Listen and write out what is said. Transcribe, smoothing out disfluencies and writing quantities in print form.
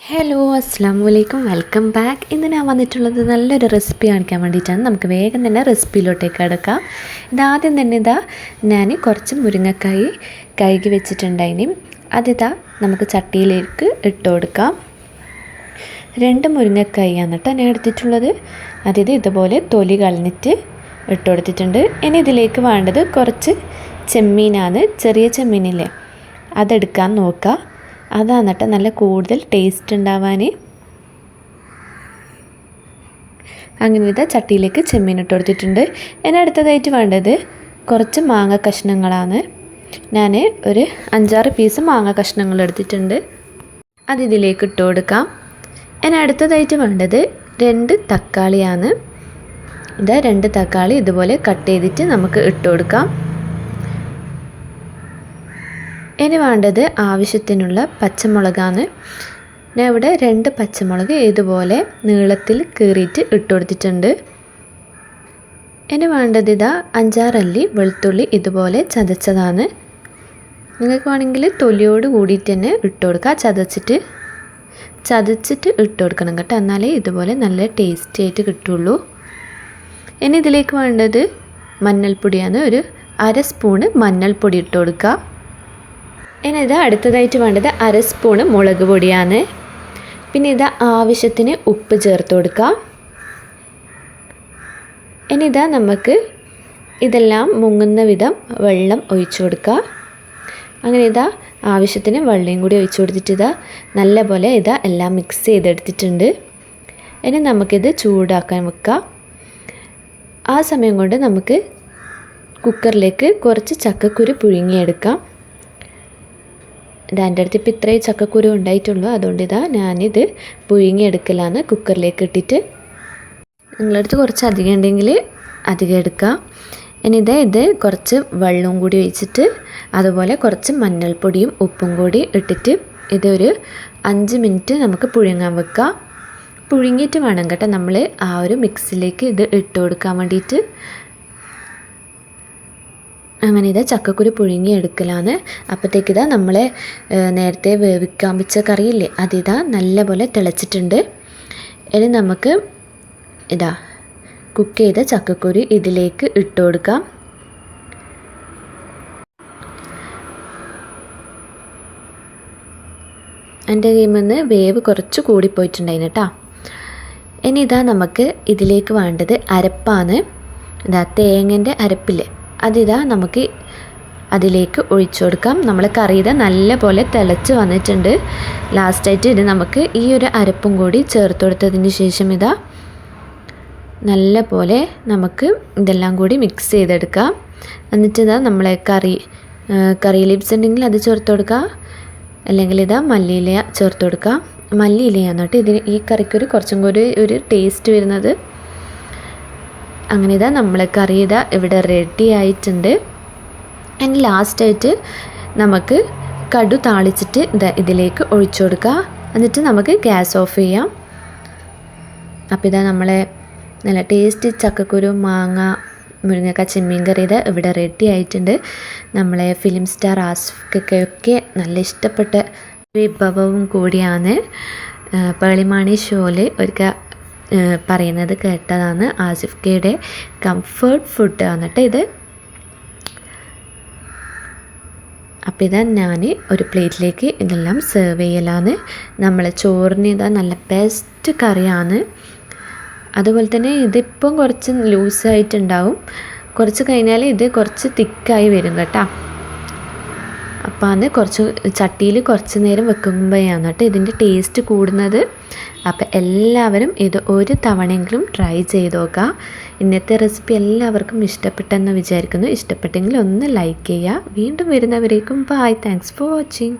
Hello അസ്സാമു അലൈക്കും, welcome back. ഇന്ന് ഞാൻ വന്നിട്ടുള്ളത് നല്ലൊരു റെസിപ്പി കാണിക്കാൻ വേണ്ടിയിട്ടാണ്. നമുക്ക് വേഗം തന്നെ റെസിപ്പിയിലോട്ടേക്ക് കിടക്കാം. ഇതാദ്യം തന്നെ ഞാൻ കുറച്ച് മുരിങ്ങക്കായി കഴുകി വെച്ചിട്ടുണ്ടായിന്. നമുക്ക് ചട്ടിയിലേക്ക് ഇട്ട് കൊടുക്കാം. 2 മുരിങ്ങക്കായാണ് കേട്ടോ ഞാൻ എടുത്തിട്ടുള്ളത്. ഇതുപോലെ തൊലി കളഞ്ഞിട്ട് ഇട്ട് കൊടുത്തിട്ടുണ്ട്. ഇനി ഇതിലേക്ക് വേണ്ടത് കുറച്ച് ചെമ്മീനാണ്. ചെറിയ ചെമ്മീനില്ലേ, അതെടുക്കാൻ നോക്കുക. അതാണ് കേട്ടോ നല്ല കൂടുതൽ ടേസ്റ്റ് ഉണ്ടാവാൻ. അങ്ങനെ ചട്ടിയിലേക്ക് ചെമ്മീൻ ഇട്ട് കൊടുത്തിട്ടുണ്ട്. ഇനി അടുത്തതായിട്ട് വേണ്ടത് കുറച്ച് മാങ്ങ കഷ്ണങ്ങളാണ്. ഞാൻ ഒരു 5-6 പീസ് മാങ്ങ കഷ്ണങ്ങൾ എടുത്തിട്ടുണ്ട്. ഇതിലേക്ക് ഇട്ട് കൊടുക്കാം. ഇനി അടുത്തതായിട്ട് വേണ്ടത് 2 തക്കാളിയാണ്. 2 തക്കാളി ഇതുപോലെ കട്ട് ചെയ്തിട്ട് നമുക്ക് ഇട്ട് കൊടുക്കാം. ഇനി വേണ്ടത് ആവശ്യത്തിനുള്ള പച്ചമുളകാണ്. ഞാൻ ഇവിടെ 2 പച്ചമുളക് ഇതുപോലെ നീളത്തിൽ കീറിയിട്ട് ഇട്ട് കൊടുത്തിട്ടുണ്ട്. ഇനി വേണ്ടത് 5-6 അല്ലി വെളുത്തുള്ളി ഇതുപോലെ ചതച്ചതാണ്. നിങ്ങൾക്ക് വേണമെങ്കിൽ തൊലിയോട് കൂടിയിട്ട് തന്നെ ഇട്ട് കൊടുക്കുക. ചതച്ചിട്ട് ഇട്ട് കൊടുക്കണം കേട്ടോ, എന്നാലേ ഇതുപോലെ നല്ല ടേസ്റ്റി ആയിട്ട് കിട്ടുള്ളൂ. ഇനി ഇതിലേക്ക് വേണ്ടത് മഞ്ഞൾപ്പൊടിയാണ്. ഒരു 1/2 സ്പൂണ് മഞ്ഞൾപ്പൊടി ഇട്ട് കൊടുക്കുക. ഇനി അടുത്തതായിട്ട് വേണ്ടത് 1/2 സ്പൂണ് മുളക് പൊടിയാണ്. പിന്നെ ആവശ്യത്തിന് ഉപ്പ് ചേർത്ത് കൊടുക്കാം. ഇനി നമുക്ക് ഇതെല്ലാം മുങ്ങുന്ന വിധം വെള്ളം ഒഴിച്ചു കൊടുക്കുക. അങ്ങനെ ആവശ്യത്തിന് വെള്ളം കൂടി ഒഴിച്ചു കൊടുത്തിട്ട് നല്ലപോലെ എല്ലാം മിക്സ് ചെയ്തെടുത്തിട്ടുണ്ട്. ഇനി നമുക്കിത് ചൂടാക്കാൻ വെക്കാം. ആ സമയം കൊണ്ട് നമുക്ക് കുക്കറിലേക്ക് കുറച്ച് ചക്കക്കുരു പുഴുങ്ങിയെടുക്കാം. എൻ്റെ അടുത്ത് ഇപ്പോൾ ഇത്രയും ചക്കക്കുരു ഉണ്ടായിട്ടുള്ളൂ. അതുകൊണ്ട് ഞാനിത് പുഴുങ്ങിയെടുക്കലാണ് കുക്കറിലേക്ക് ഇട്ടിട്ട്. നിങ്ങളടുത്ത് കുറച്ച് അധികം ഉണ്ടെങ്കിൽ അധികം എടുക്കാം. ഇനി ഇത് കുറച്ച് വെള്ളവും കൂടി ഒഴിച്ചിട്ട് അതുപോലെ കുറച്ച് മഞ്ഞൾപ്പൊടിയും ഉപ്പും കൂടി ഇട്ടിട്ട് ഇതൊരു 5 മിനിറ്റ് നമുക്ക് പുഴുങ്ങാൻ വെക്കാം. പുഴുങ്ങിയിട്ട് വേണം കേട്ടോ നമ്മൾ ആ ഒരു മിക്സിലേക്ക് ഇത് ഇട്ട് കൊടുക്കാൻ വേണ്ടിയിട്ട്. അങ്ങനെ ചക്കക്കുരു പുഴുങ്ങി എടുക്കലാണ്. അപ്പോഴത്തേക്ക് നമ്മൾ നേരത്തെ വേവിക്കാൻ വെച്ച കറിയില്ലേ, നല്ലപോലെ തിളച്ചിട്ടുണ്ട്. ഇനി നമുക്ക് കുക്ക് ചെയ്ത ചക്കക്കുരു ഇതിലേക്ക് ഇട്ട് കൊടുക്കാം. എൻ്റെ കയ്യിൽ നിന്ന് വേവ് കുറച്ച് കൂടിപ്പോയിട്ടുണ്ടായിരുന്നു കേട്ടോ. ഇനി നമുക്ക് ഇതിലേക്ക് വേണ്ടത് അരപ്പാണ്. തേങ്ങൻ്റെ അരപ്പില്ലേ, നമുക്ക് അതിലേക്ക് ഒഴിച്ചു കൊടുക്കാം. നമ്മൾ കറി നല്ല പോലെ തിളച്ച് വന്നിട്ടുണ്ട്. ലാസ്റ്റായിട്ട് നമുക്ക് ഈ ഒരു അരപ്പും കൂടി ചേർത്ത് കൊടുത്തതിന് ശേഷം നല്ല പോലെ നമുക്ക് ഇതെല്ലാം കൂടി മിക്സ് ചെയ്തെടുക്കാം. എന്നിട്ട് നമ്മളെ കറി ലീവ്സ് ഉണ്ടെങ്കിൽ അത് ചേർത്ത് കൊടുക്കുക, അല്ലെങ്കിൽ മല്ലിയില ചേർത്ത് കൊടുക്കുക. മല്ലിയിലയാണ് കേട്ടോ ഈ കറിക്കൊരു കുറച്ചും കൂടി ഒരു ടേസ്റ്റ് വരുന്നത്. അങ്ങനെ നമ്മളെ കറി ഇവിടെ റെഡി ആയിട്ടുണ്ട്. ആൻഡ് ലാസ്റ്റായിട്ട് നമുക്ക് കടു താളിച്ചിട്ട് ഇതിലേക്ക് ഒഴിച്ചു കൊടുക്കുക. എന്നിട്ട് നമുക്ക് ഗ്യാസ് ഓഫ് ചെയ്യാം. അപ്പോൾ നമ്മളെ നല്ല ടേസ്റ്റി ചക്കക്കുരു മാങ്ങ മുരിങ്ങക്ക ചെമ്മീൻ കറി ഇവിടെ റെഡി ആയിട്ടുണ്ട്. നമ്മളെ ഫിലിം സ്റ്റാർ ആസിഫ്ക്കൊക്കെ നല്ല ഇഷ്ടപ്പെട്ട വിഭവവും കൂടിയാണ്. പേളിമാണി ഷോയിൽ ഒരിക്കൽ പറയുന്നത് കേട്ടതാണ്. ആസിഫ് കെയുടെ കംഫർട്ട് ഫുഡ് ആണ് കേട്ടോ ഇത്. അപ്പോൾ ഞാൻ ഒരു പ്ലേറ്റിലേക്ക് ഇതെല്ലാം സെർവ് ചെയ്യലാണ്. നമ്മളെ ചോറിന് നല്ല ബെസ്റ്റ് കറിയാണ്. അതുപോലെ തന്നെ ഇതിപ്പം കുറച്ച് ലൂസായിട്ടുണ്ടാവും, കുറച്ച് കഴിഞ്ഞാൽ ഇത് കുറച്ച് തിക്കായി വരും കേട്ടോ. അപ്പോൾ കുറച്ച് ചട്ടിയിൽ കുറച്ച് നേരം വെക്കുമ്പോഴാണ് കേട്ടോ ഇതിൻ്റെ ടേസ്റ്റ് കൂടുന്നത്. അപ്പോൾ എല്ലാവരും ഇത് ഒരു തവണയെങ്കിലും ട്രൈ ചെയ്ത് നോക്കുക. ഇന്നത്തെ റെസിപ്പി എല്ലാവർക്കും ഇഷ്ടപ്പെട്ടെന്ന് വിചാരിക്കുന്നു. ഇഷ്ടപ്പെട്ടെങ്കിൽ ഒന്ന് ലൈക്ക് ചെയ്യുക. വീണ്ടും വരുന്നവരേക്കും ബൈ. Thanks for watching.